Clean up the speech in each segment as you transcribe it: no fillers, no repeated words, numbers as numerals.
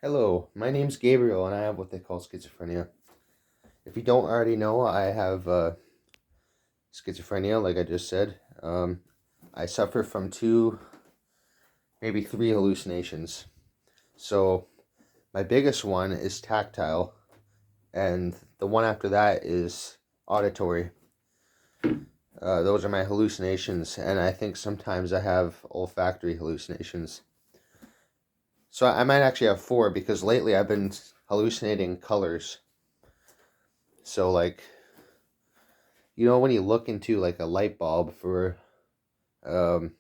Hello, my name's Gabriel and I have what they call schizophrenia. If you don't already know, I have schizophrenia, like I just said. I suffer from two, maybe three hallucinations. So, my biggest one is tactile, and the one after that is auditory. Those are my hallucinations, and I think sometimes I have olfactory hallucinations. So, I might actually have four because lately I've been hallucinating colors. So, like, when you look into like a light bulb for um,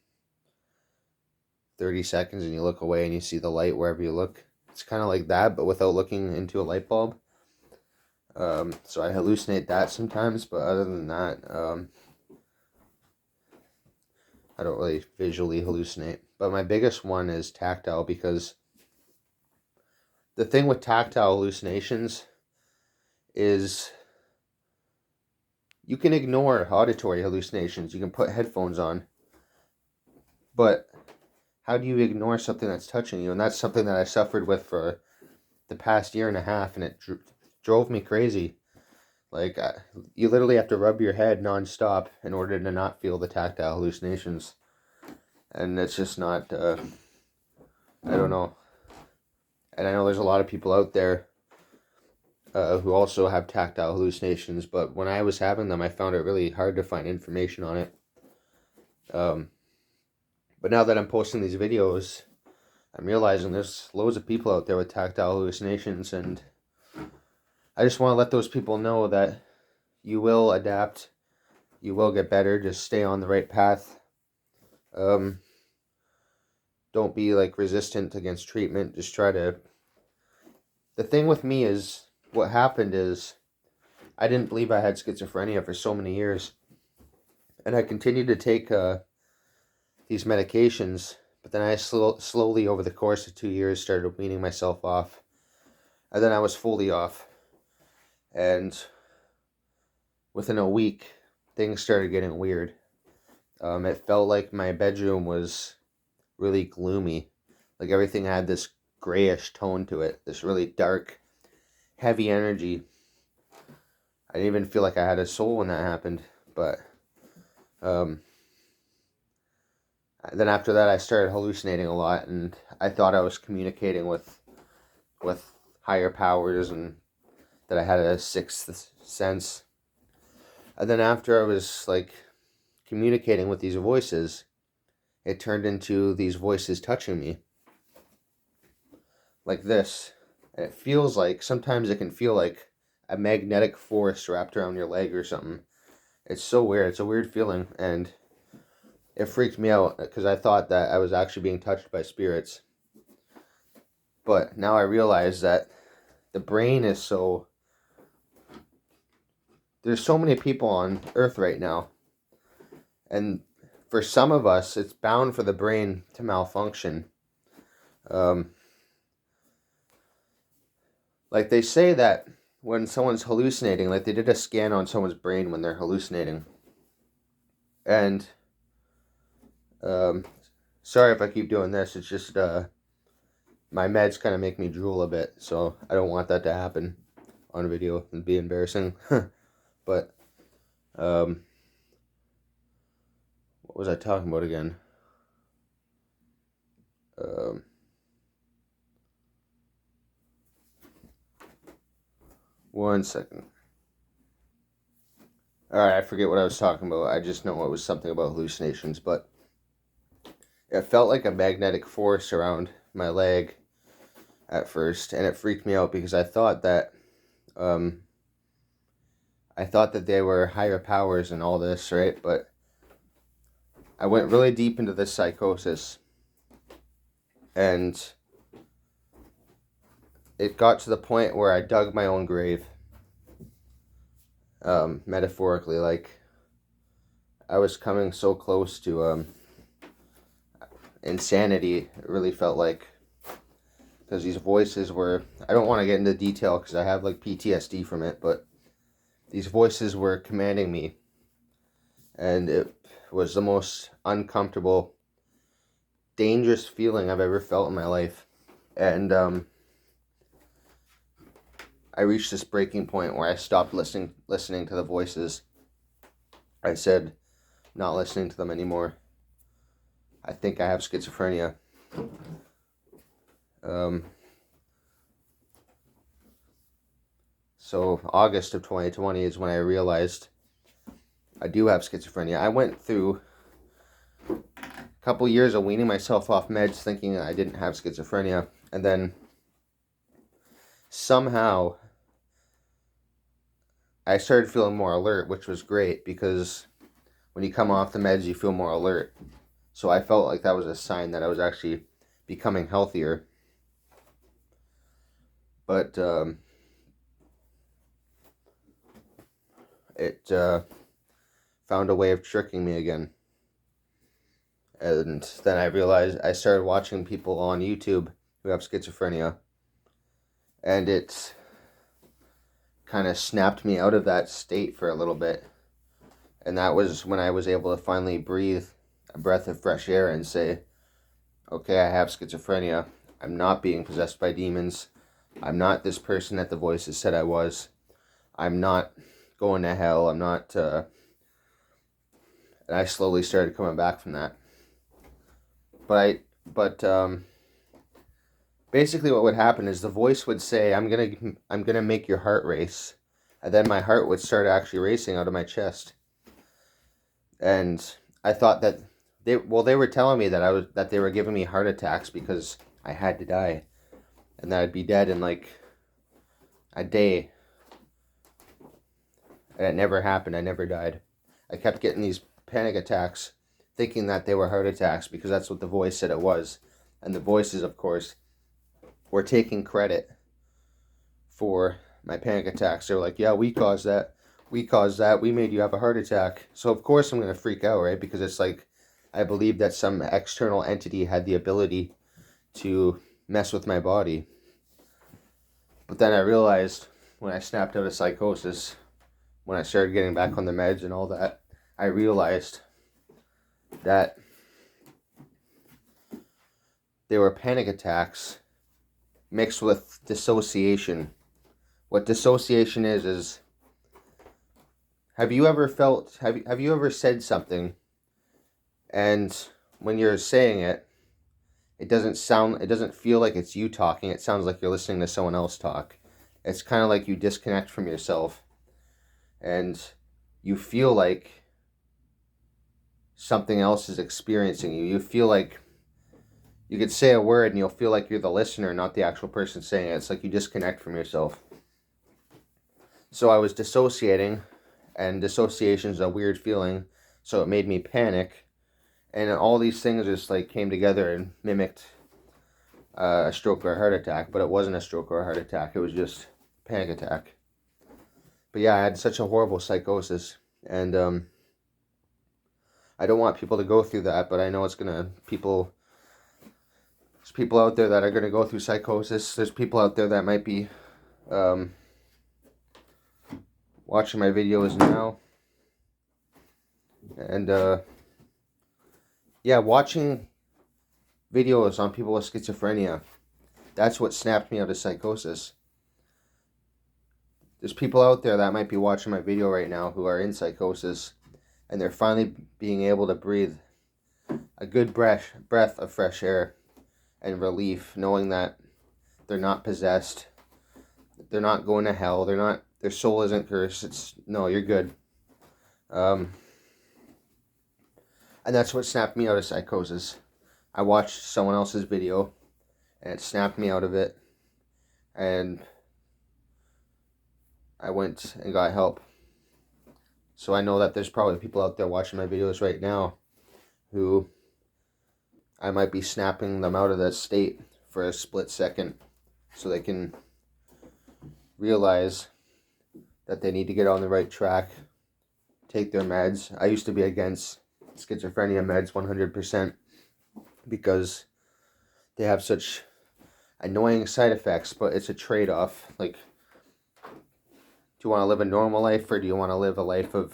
30 seconds and you look away and you see the light wherever you look, it's kind of like that, but without looking into a light bulb. So I hallucinate that sometimes, but other than that, I don't really visually hallucinate. But my biggest one is tactile because the thing with tactile hallucinations is you can ignore auditory hallucinations. You can put headphones on, but how do you ignore something that's touching you? And that's something that I suffered with for the past year and a half, and it drove me crazy. Like, you literally have to rub your head nonstop in order to not feel the tactile hallucinations. And it's just not, I don't know. And I know there's a lot of people out there who also have tactile hallucinations, but when I was having them, I found it really hard to find information on it. But now that I'm posting these videos, I'm realizing there's loads of people out there with tactile hallucinations, and I just want to let those people know that you will adapt, you will get better, just stay on the right path. Don't be like resistant against treatment. Just try to. The thing with me is, what happened is, I didn't believe I had schizophrenia for so many years, and I continued to take these medications, but then I slowly over the course of 2 years started weaning myself off, and then I was fully off, and within a week, things started getting weird. It felt like my bedroom was really gloomy. Like everything had this grayish tone to it, this really dark, heavy energy. I didn't even feel like I had a soul when that happened. But um, then after that, I started hallucinating a lot, and I thought I was communicating with higher powers and that I had a sixth sense. And then after I was like communicating with these voices, it turned into these voices touching me like this. And it feels like, sometimes it can feel like a magnetic force wrapped around your leg or something. It's so weird. It's a weird feeling, and it freaked me out because I thought that I was actually being touched by spirits. But now I realize that the brain is so. There's so many people on Earth right now, and for some of us, it's bound for the brain to malfunction. Um, like they say that when someone's hallucinating, like they did a scan on someone's brain when they're hallucinating, and um, sorry if I keep doing this. It's just my meds kind of make me drool a bit, so I don't want that to happen on video and be embarrassing. But um, what was I talking about again? Um, one second. All right, I forget what I was talking about. I just know it was something about hallucinations, but it felt like a magnetic force around my leg at first, and it freaked me out because um, I thought that they were higher powers and all this, right? But I went really deep into this psychosis, and it got to the point where I dug my own grave, metaphorically. Like, I was coming so close to insanity, it really felt like. Because these voices were, I don't want to get into detail because I have like PTSD from it, but these voices were commanding me, and it was the most uncomfortable, dangerous feeling I've ever felt in my life. And I reached this breaking point where I stopped listening to the voices. I said, not listening to them anymore. I think I have schizophrenia. So August of 2020 is when I realized I do have schizophrenia. I went through a couple years of weaning myself off meds thinking I didn't have schizophrenia. And then somehow I started feeling more alert, which was great because when you come off the meds, you feel more alert. So I felt like that was a sign that I was actually becoming healthier. But it found a way of tricking me again. And then I realized I started watching people on YouTube who have schizophrenia. And it kind of snapped me out of that state for a little bit. And that was when I was able to finally breathe a breath of fresh air and say, okay, I have schizophrenia. I'm not being possessed by demons. I'm not this person that the voices said I was. I'm not going to hell. I'm not... and I slowly started coming back from that. But basically what would happen is the voice would say, I'm gonna make your heart race. And then my heart would start actually racing out of my chest. And I thought that they were telling me that they were giving me heart attacks because I had to die. And that I'd be dead in like a day. And it never happened. I never died. I kept getting these panic attacks thinking that they were heart attacks because that's what the voice said it was. And the voices, of course, were taking credit for my panic attacks. They were like, yeah, we caused that. We caused that. We made you have a heart attack. So, of course, I'm going to freak out, right? Because it's like I believe that some external entity had the ability to mess with my body. But then I realized when I snapped out of psychosis, when I started getting back on the meds and all that, I realized that they were panic attacks mixed with dissociation. What dissociation is have you ever said something and when you're saying it, it doesn't feel like it's you talking, it sounds like you're listening to someone else talk. It's kind of like you disconnect from yourself and you feel like something else is experiencing you. You feel like you could say a word and you'll feel like you're the listener, not the actual person saying it. It's like you disconnect from yourself. So I was dissociating, and dissociation is a weird feeling, so it made me panic. And all these things just like came together and mimicked a stroke or a heart attack, but it wasn't a stroke or a heart attack. It was just a panic attack. But yeah, I had such a horrible psychosis, and I don't want people to go through that, but I know there's people out there that are gonna go through psychosis. There's people out there that might be watching my videos now, and yeah, watching videos on people with schizophrenia, that's what snapped me out of psychosis. There's people out there that might be watching my video right now who are in psychosis, and they're finally being able to breathe a good breath of fresh air and relief, knowing that they're not possessed, they're not going to hell, their soul isn't cursed. No, you're good. And that's what snapped me out of psychosis. I watched someone else's video, and it snapped me out of it, and I went and got help. So I know that there's probably people out there watching my videos right now who I might be snapping them out of that state for a split second so they can realize that they need to get on the right track, take their meds. I used to be against schizophrenia meds 100% because they have such annoying side effects, but it's a trade-off. Like, do you want to live a normal life, or do you want to live a life of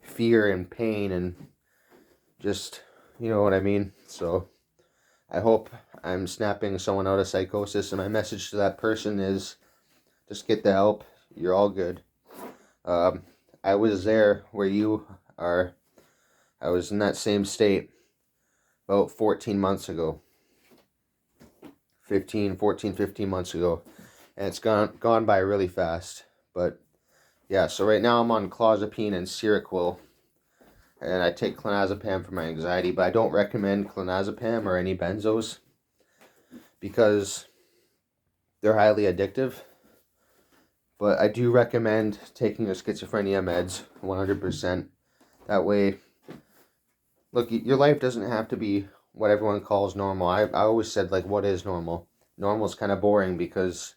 fear and pain and just, you know what I mean? So I hope I'm snapping someone out of psychosis, and my message to that person is Just get the help. You're all good. I was there where you are. I was in that same state about 14 months ago. 15 months ago. And it's gone by really fast. But yeah, so right now I'm on clozapine and Seroquel. And I take clonazepam for my anxiety, but I don't recommend clonazepam or any benzos because they're highly addictive. But I do recommend taking your schizophrenia meds 100%. That way, look, your life doesn't have to be what everyone calls normal. I always said, like, what is normal? Normal is kind of boring because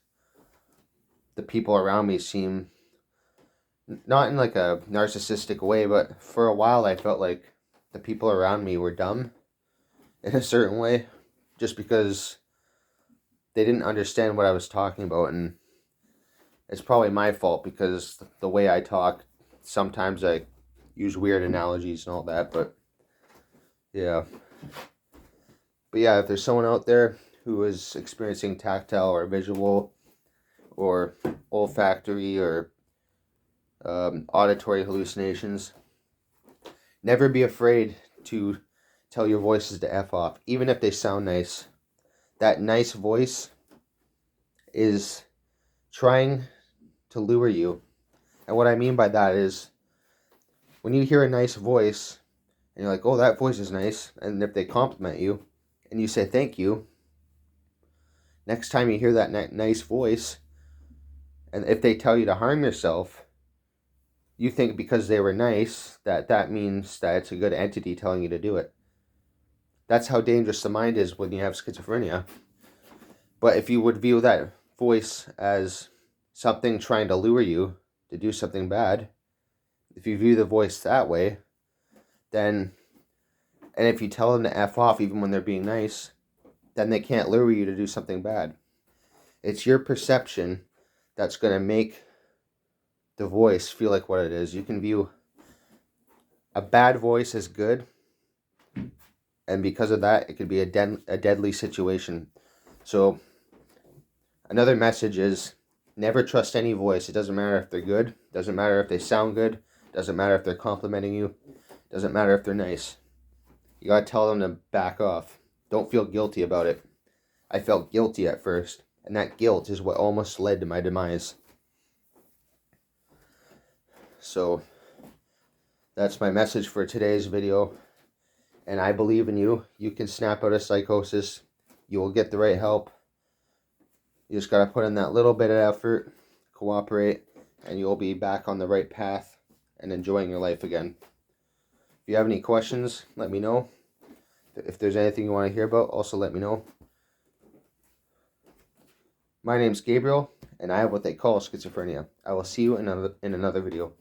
the people around me seem, not in like a narcissistic way, but for a while I felt like the people around me were dumb in a certain way just because they didn't understand what I was talking about. And it's probably my fault because the way I talk, sometimes I use weird analogies and all that, but yeah. But yeah, if there's someone out there who is experiencing tactile or visual or olfactory or auditory hallucinations, never be afraid to tell your voices to F off, even if they sound nice. That nice voice is trying to lure you. And what I mean by that is when you hear a nice voice and you're like, oh, that voice is nice, and if they compliment you and you say thank you, next time you hear that nice voice, and if they tell you to harm yourself, you think because they were nice that means that it's a good entity telling you to do it. That's how dangerous the mind is when you have schizophrenia. But if you would view that voice as something trying to lure you to do something bad, if you view the voice that way, then, and if you tell them to F off even when they're being nice, then they can't lure you to do something bad. It's your perception that's going to make the voice feel like what it is. You can view a bad voice as good, and because of that, it could be a deadly situation. So another message is never trust any voice. It doesn't matter if they're good, doesn't matter if they sound good, doesn't matter if they're complimenting you, doesn't matter if they're nice. You gotta tell them to back off. Don't feel guilty about it. I felt guilty at first, and that guilt is what almost led to my demise. So that's my message for today's video. And I believe in you. You can snap out of psychosis. You will get the right help. You just got to put in that little bit of effort, cooperate, and you'll be back on the right path and enjoying your life again. If you have any questions, let me know. If there's anything you want to hear about, also let me know. My name's Gabriel, and I have what they call schizophrenia. I will see you in another video.